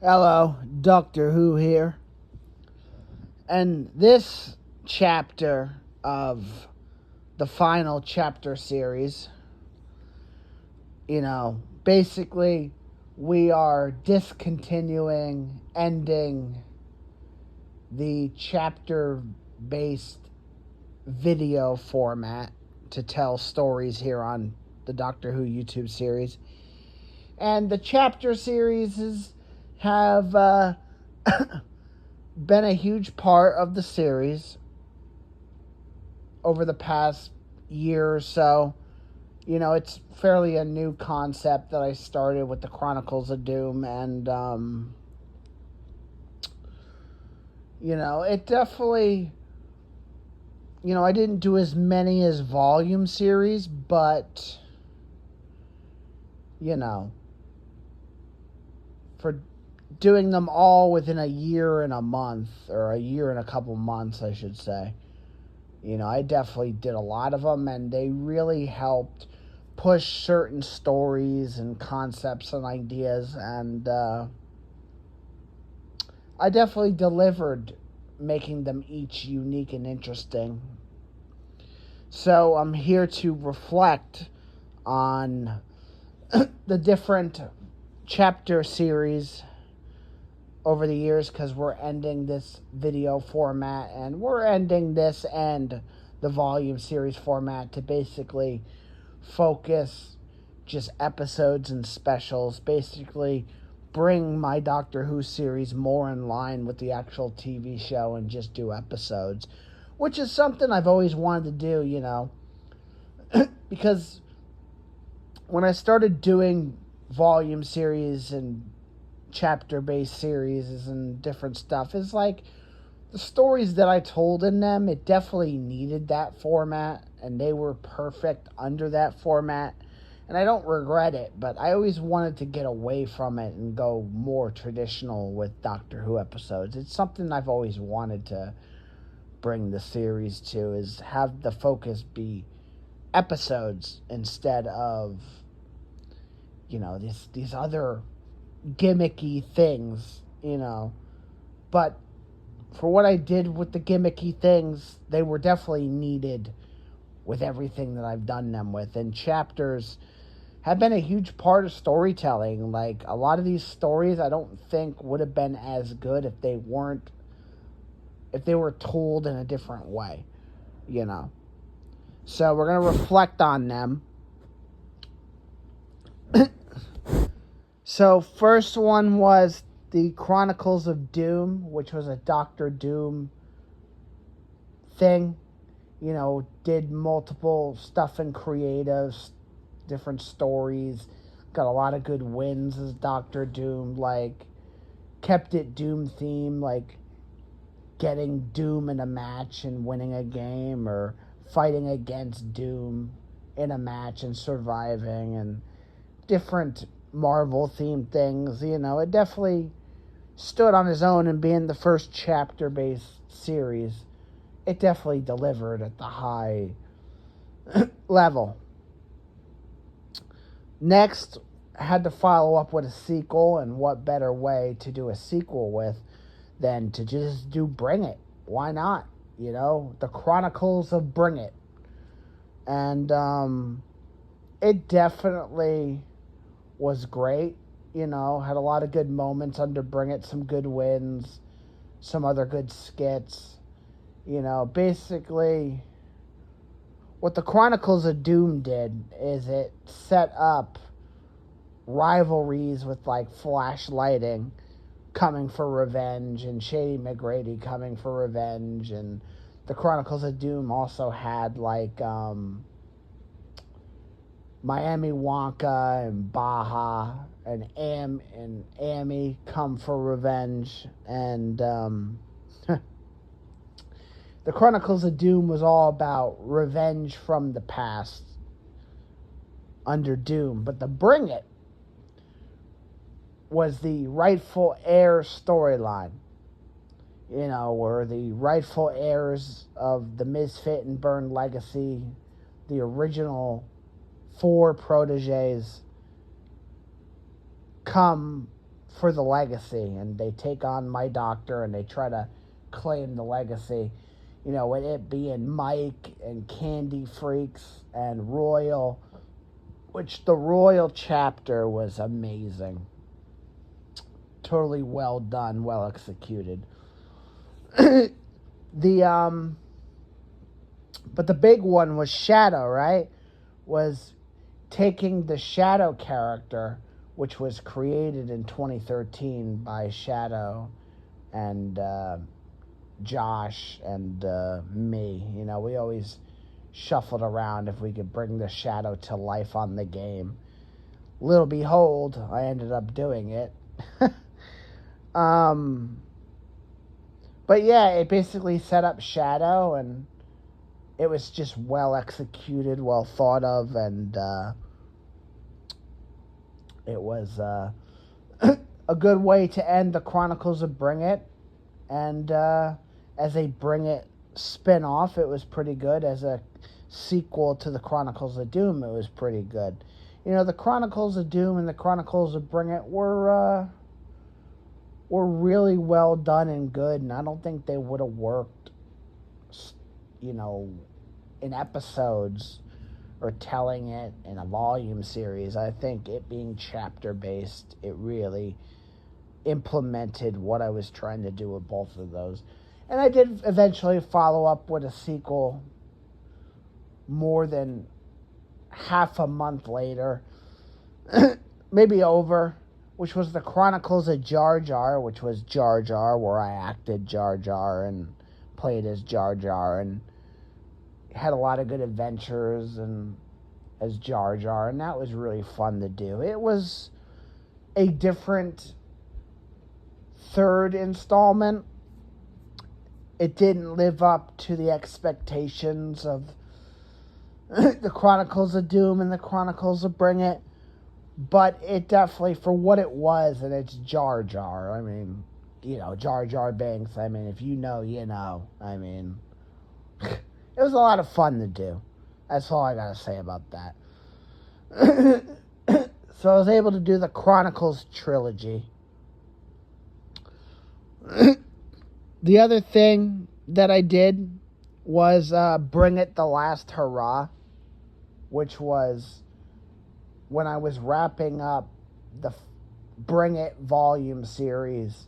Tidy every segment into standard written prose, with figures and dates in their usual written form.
Hello, Doctor Who here. And this chapter of the final chapter series, basically we are discontinuing, ending the chapter based video format to tell stories here on the Doctor Who YouTube series. And the chapter series have been a huge part of the series over the past year or so. It's fairly a new concept that I started with the Chronicles of Doom, and it definitely, I didn't do as many as volume series, but for doing them all within a year and a month, or a year and a couple months, I should say. I definitely did a lot of them, and they really helped push certain stories and concepts and ideas, and I definitely delivered, making them each unique and interesting. So I'm here to reflect on the different chapter series over the years, because we're ending this video format and we're ending this and the volume series format to basically focus just episodes and specials, basically bring my Doctor Who series more in line with the actual TV show and just do episodes, which is something I've always wanted to do, because when I started doing volume series and chapter based series and different stuff, is like the stories that I told in them, it definitely needed that format, and they were perfect under that format, and I don't regret it, but I always wanted to get away from it and go more traditional with Doctor Who episodes. It's something I've always wanted to bring the series to, is have the focus be episodes instead of these other gimmicky things, but for what I did with the gimmicky things, they were definitely needed with everything that I've done them with. And chapters have been a huge part of storytelling. Like, a lot of these stories I don't think would have been as good if they were told in a different way, So we're going to reflect on them. So first one was the Chronicles of Doom, which was a Doctor Doom thing. Did multiple stuff in creatives, different stories, got a lot of good wins as Doctor Doom, like kept it Doom theme, like getting Doom in a match and winning a game, or fighting against Doom in a match and surviving, and different Marvel themed things. It definitely stood on his own, and being the first chapter based series, it definitely delivered at the high level. Next, I had to follow up with a sequel, and what better way to do a sequel with than to just do Bring It? Why not? The Chronicles of Bring It. And it definitely was great. Had a lot of good moments under Bring It, some good wins, some other good skits. Basically, what the Chronicles of Doom did is it set up rivalries with, like, Flash Lighting coming for revenge, and Shady McGrady coming for revenge, and the Chronicles of Doom also had, like, Miami Wonka and Baja and Amy come for revenge, and the Chronicles of Doom was all about revenge from the past under Doom, but the Bring It was the rightful heir storyline, where the rightful heirs of the Misfit and Byrne legacy, the original 4 proteges, come for the legacy, and they take on my doctor and they try to claim the legacy. You know, with it being Mike and Candy Freaks and Royal, which the Royal chapter was amazing. Totally well done, well executed. But the big one was Shadow, right? Was taking the Shadow character, which was created in 2013 by Shadow and Josh and me. You know, we always shuffled around if we could bring the Shadow to life on the game. Little behold, I ended up doing it. But yeah, it basically set up Shadow, and it was just well executed, well thought of, and it was a good way to end the Chronicles of Bring It. And as a Bring It spin-off, it was pretty good. As a sequel to the Chronicles of Doom, it was pretty good. You know, the Chronicles of Doom and the Chronicles of Bring It were really well done and good, and I don't think they would have worked, you know, in episodes or telling it in a volume series. I think it being chapter-based, it really implemented what I was trying to do with both of those. And I did eventually follow up with a sequel more than half a month later, maybe over, which was the Chronicles of Jar Jar, which was Jar Jar, where I acted Jar Jar and played as Jar Jar, and had a lot of good adventures and as Jar Jar, and that was really fun to do. It was a different third installment. It didn't live up to the expectations of the Chronicles of Doom and the Chronicles of Bring It, but it definitely, for what it was, and it's Jar Jar. I mean, you know, Jar Jar Binks. I mean, if you know, you know. I mean, it was a lot of fun to do. That's all I gotta say about that. So I was able to do the Chronicles trilogy. The other thing that I did was Bring It the Last Hurrah, which was when I was wrapping up the Bring It volume series.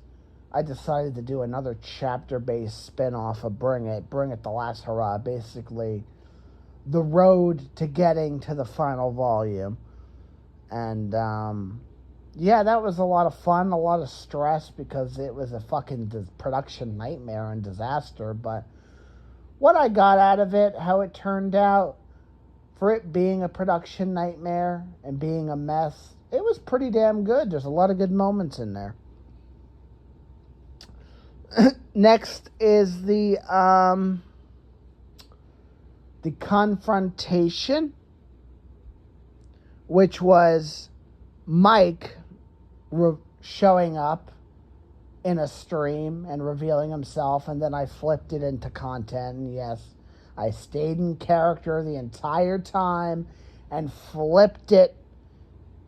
I decided to do another chapter-based spin-off of Bring It the Last Hurrah, basically the road to getting to the final volume. And yeah, that was a lot of fun, a lot of stress, because it was a fucking production nightmare and disaster. But what I got out of it, how it turned out, for it being a production nightmare and being a mess, it was pretty damn good. There's a lot of good moments in there. Next is the confrontation, which was Mike showing up in a stream and revealing himself, and then I flipped it into content. And yes, I stayed in character the entire time and flipped it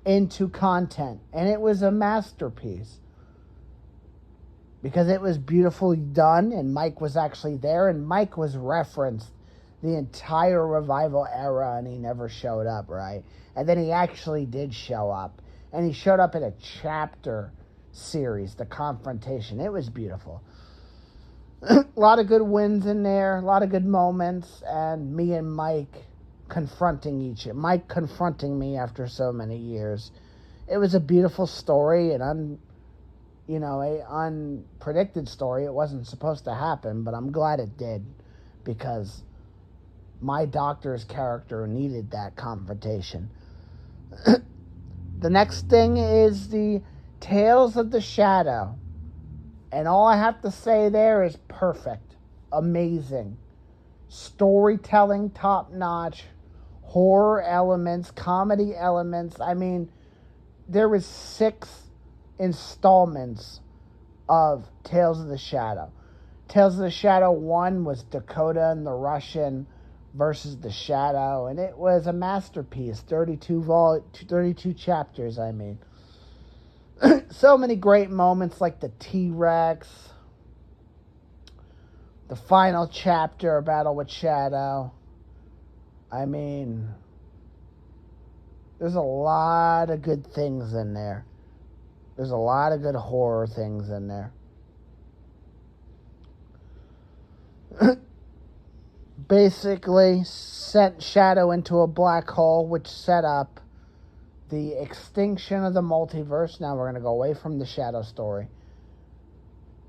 into content, and it was a masterpiece because it was beautifully done, and Mike was actually there, and Mike was referenced the entire Revival era, and he never showed up, right? And then he actually did show up, and he showed up in a chapter series, the confrontation. It was beautiful. A lot of good wins in there, a lot of good moments, and me and Mike confronting me after so many years. It was a beautiful story, and a unpredicted story. It wasn't supposed to happen, but I'm glad it did, because my doctor's character needed that confrontation. The next thing is the Tales of the Shadow. And all I have to say there is perfect. Amazing. Storytelling top-notch. Horror elements. Comedy elements. I mean, there was 6 installments of Tales of the Shadow. Tales of the Shadow 1 was Dakota and the Russian versus the Shadow, and it was a masterpiece. 32 chapters, I mean. So many great moments like the T-Rex, the final chapter, Battle with Shadow. I mean, there's a lot of good things in there. There's a lot of good horror things in there. Basically, sent Shadow into a black hole, which set up the extinction of the multiverse. Now we're going to go away from the Shadow story.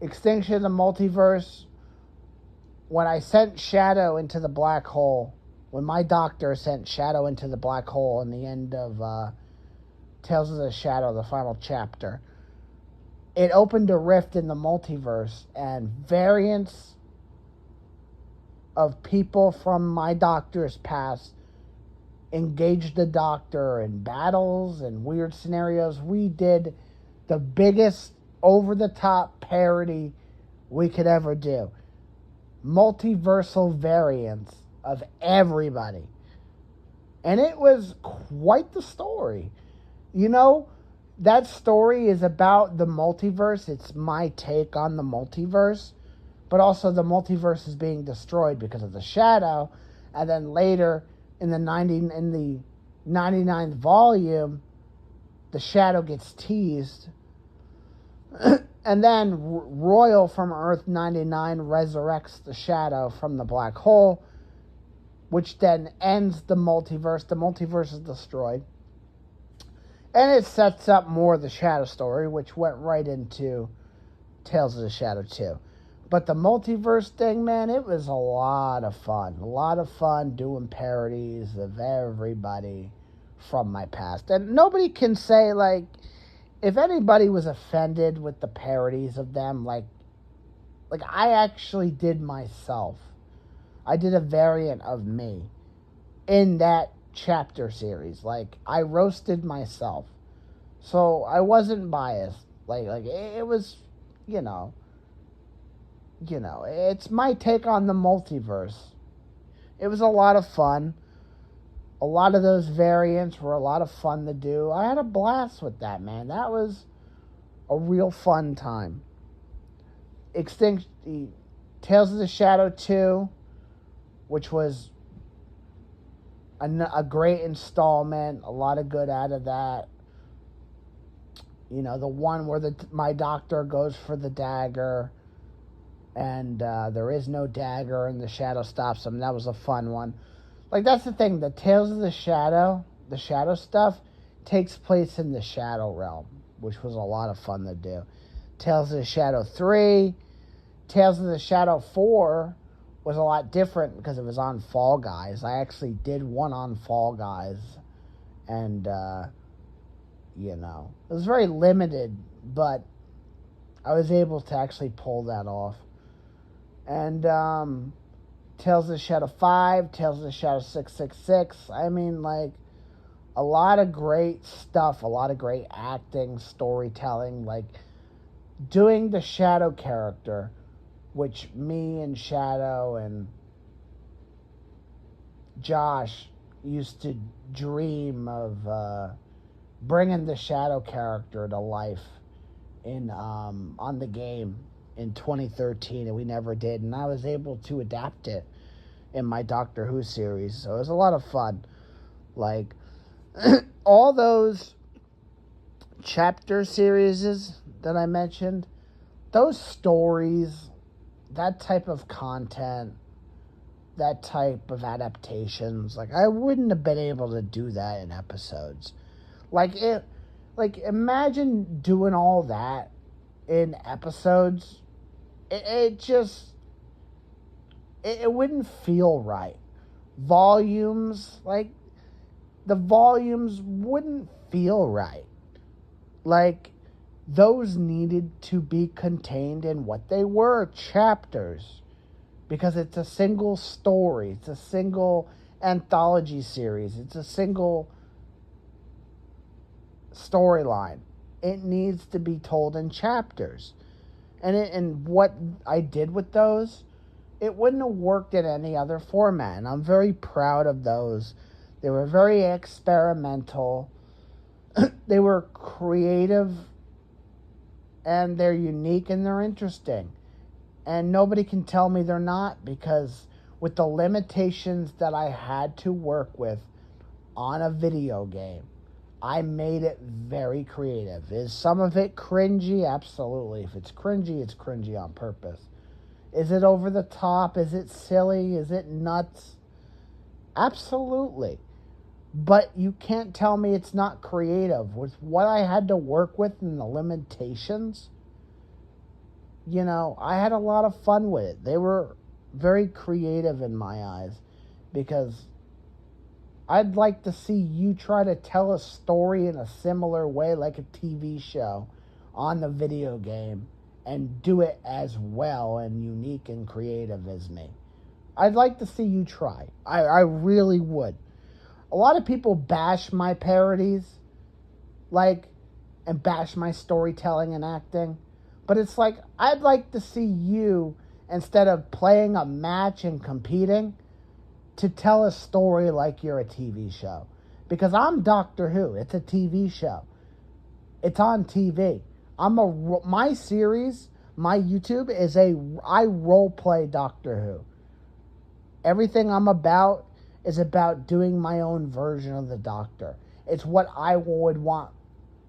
Extinction of the multiverse. When I sent Shadow into the black hole, when my doctor sent Shadow into the black hole in the end of Tales of the Shadow, the final chapter, it opened a rift in the multiverse, and variants of people from my doctor's past engaged the doctor in battles and weird scenarios. We did the biggest over-the-top parody we could ever do. Multiversal variants of everybody. And it was quite the story. You know, that story is about the multiverse. It's my take on the multiverse. But also the multiverse is being destroyed because of the Shadow. And then later in the 99th volume, the Shadow gets teased. And then Royal from Earth 99 resurrects the Shadow from the black hole, which then ends the multiverse. The multiverse is destroyed. And it sets up more of the Shadow story, which went right into Tales of the Shadow 2. But the multiverse thing, man, it was a lot of fun. A lot of fun doing parodies of everybody from my past. And nobody can say, like, if anybody was offended with the parodies of them, like I actually did myself. I did a variant of me in that chapter series. Like, I roasted myself. So I wasn't biased. Like it was, you know, it's my take on the multiverse. It was a lot of fun. A lot of those variants were a lot of fun to do. I had a blast with that, man. That was a real fun time. Tales of the Shadow 2, which was a great installment. A lot of good out of that. You know, the one where my doctor goes for the dagger, and there is no dagger, and the Shadow stops him. That was a fun one. Like, that's the thing. The Tales of the Shadow stuff, takes place in the Shadow realm, which was a lot of fun to do. Tales of the Shadow 3, Tales of the Shadow 4 was a lot different because it was on Fall Guys. I actually did one on Fall Guys, and, you know, it was very limited, but I was able to actually pull that off. And, Tales of the Shadow 5, Tales of the Shadow 666. I mean, like, a lot of great stuff, a lot of great acting, storytelling, like, doing the Shadow character, which me and Shadow and Josh used to dream of bringing the Shadow character to life in on the game in 2013, and we never did, and I was able to adapt it in my Doctor Who series, so it was a lot of fun. Like, all those chapter series that I mentioned, those stories, that type of content, that type of adaptations, like, I wouldn't have been able to do that in episodes. Like, imagine doing all that in episodes. It wouldn't feel right. Volumes, like, the volumes wouldn't feel right. Like, those needed to be contained in what they were, chapters. Because it's a single story. It's a single anthology series. It's a single storyline. It needs to be told in chapters. And what I did with those, it wouldn't have worked in any other format. And I'm very proud of those. They were very experimental. They were creative and they're unique and they're interesting. And nobody can tell me they're not, because with the limitations that I had to work with on a video game, I made it very creative. Is some of it cringy? Absolutely. If it's cringy on purpose. Is it over the top? Is it silly? Is it nuts? Absolutely. But you can't tell me it's not creative. With what I had to work with and the limitations, I had a lot of fun with it. They were very creative in my eyes, because I'd like to see you try to tell a story in a similar way, like a TV show, on the video game, and do it as well and unique and creative as me. I'd like to see you try. I really would. A lot of people bash my parodies, and bash my storytelling and acting. But it's like, I'd like to see you, instead of playing a match and competing, to tell a story like you're a TV show. Because I'm Doctor Who. It's a TV show. It's on TV. My series, my YouTube I role play Doctor Who. Everything I'm about is about doing my own version of the Doctor. It's what I would want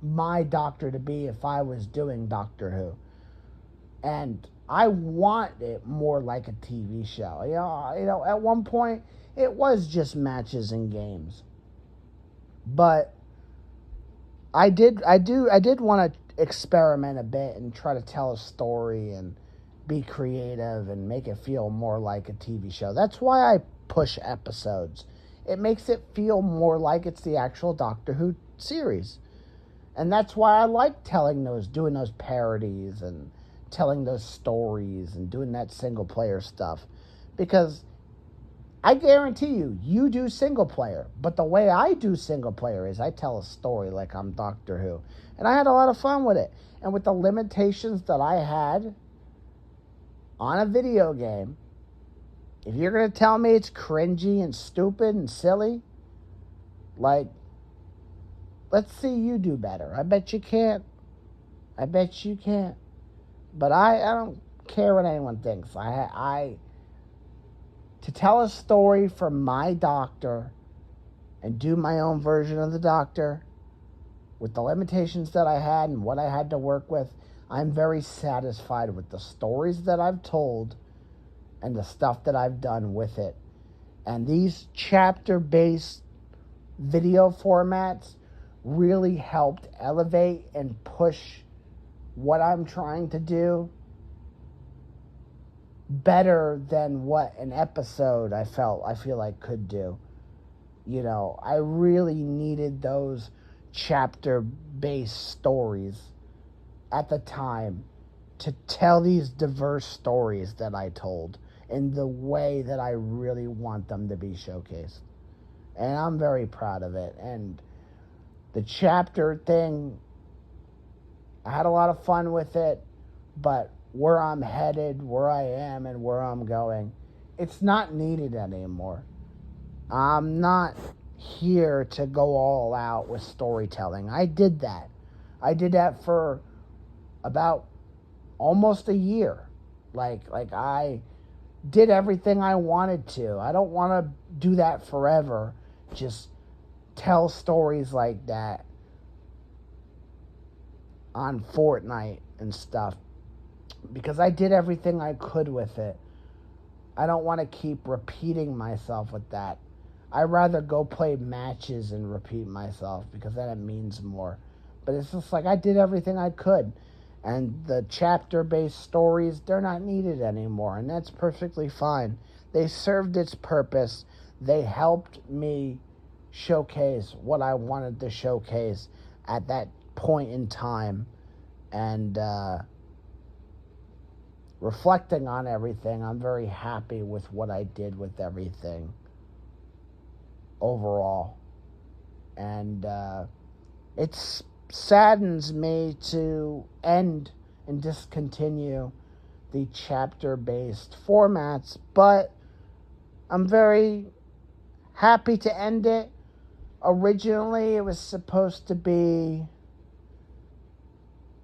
my Doctor to be if I was doing Doctor Who. And I want it more like a TV show. At one point it was just matches and games. But I did want to experiment a bit and try to tell a story and be creative and make it feel more like a TV show. That's why I push episodes. It makes it feel more like it's the actual Doctor Who series. And that's why I like doing those parodies and telling those stories and doing that single player stuff. Because I guarantee you do single player. But the way I do single player is I tell a story like I'm Doctor Who. And I had a lot of fun with it. And with the limitations that I had on a video game, if you're going to tell me it's cringy and stupid and silly, let's see you do better. I bet you can't. But I don't care what anyone thinks. To tell a story for my Doctor and do my own version of the Doctor with the limitations that I had and what I had to work with, I'm very satisfied with the stories that I've told and the stuff that I've done with it. And these chapter-based video formats really helped elevate and push what I'm trying to do better than what an episode I feel like could do. I really needed those chapter-based stories at the time to tell these diverse stories that I told in the way that I really want them to be showcased. And I'm very proud of it. And the chapter thing, I had a lot of fun with it, but where I'm headed, where I am, and where I'm going, it's not needed anymore. I'm not here to go all out with storytelling. I did that. I did that for about almost a year. I did everything I wanted to. I don't want to do that forever. Just tell stories like that on Fortnite and stuff, because I did everything I could with it. I don't want to keep repeating myself with that. I'd rather go play matches and repeat myself, because then it means more. But it's just like I did everything I could. And the chapter-based stories, they're not needed anymore. And that's perfectly fine. They served its purpose. They helped me showcase what I wanted to showcase at that point in time. And reflecting on everything, I'm very happy with what I did with everything overall. And it saddens me to end and discontinue the chapter-based formats, but I'm very happy to end it. Originally, it was supposed to be,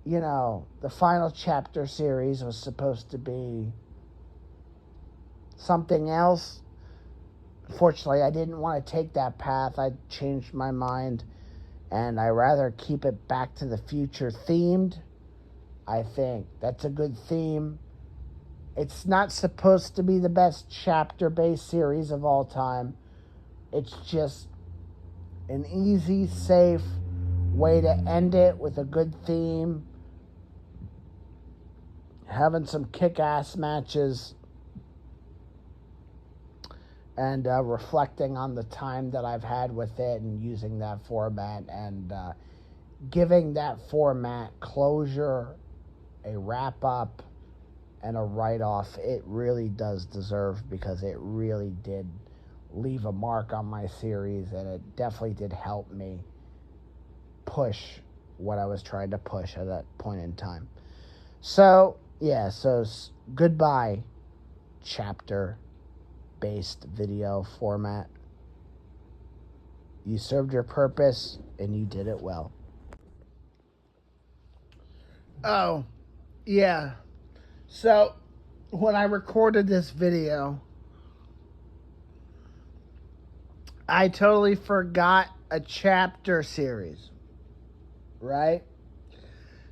the final chapter series was supposed to be something else. Unfortunately, I didn't want to take that path. I changed my mind, and I rather keep it Back to the Future themed. I think that's a good theme. It's not supposed to be the best chapter-based series of all time. It's just an easy, safe way to end it with a good theme, having some kick-ass matches, and reflecting on the time that I've had with it and using that format, and giving that format closure, a wrap-up, and a write-off. It really does deserve, because it really did leave a mark on my series, and it definitely did help me push what I was trying to push at that point in time. So, yeah, goodbye, chapter-based video format. You served your purpose, and you did it well. Oh, yeah. So, when I recorded this video, I totally forgot a chapter series, right?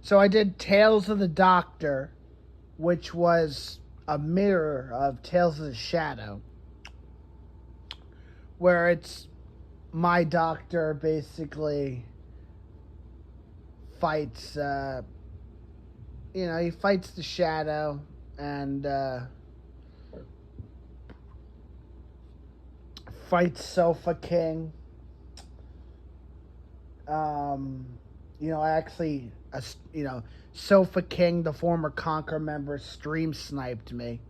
So I did Tales of the Doctor, which was a mirror of Tales of the Shadow, where it's my doctor basically fights, he fights the Shadow, and fights Sofa King. Sofa King, the former Conquer member, stream sniped me.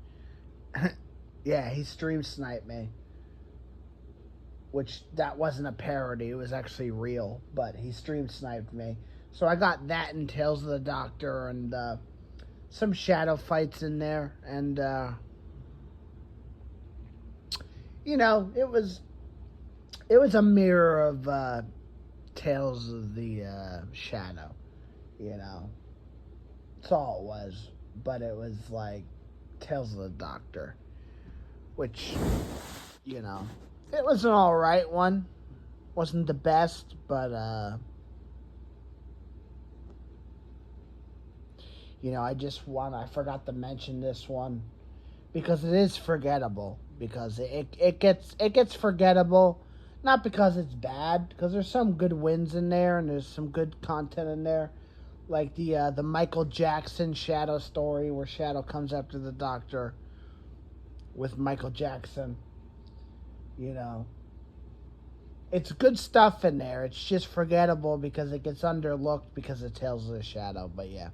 Yeah, he stream sniped me. Which, that wasn't a parody, it was actually real, but he stream sniped me. So I got that in Tales of the Doctor, and some shadow fights in there, and it was a mirror of Tales of the Shadow. That's all it was. But it was like Tales of the Doctor, which, it was an alright one. Wasn't the best, but I forgot to mention this one because it is forgettable. Because it gets forgettable, not because it's bad, because there's some good wins in there and there's some good content in there, like the Michael Jackson Shadow story, where Shadow comes after the Doctor with Michael Jackson. It's good stuff in there. It's just forgettable because it gets underlooked because of Tales of the Shadow. But yeah.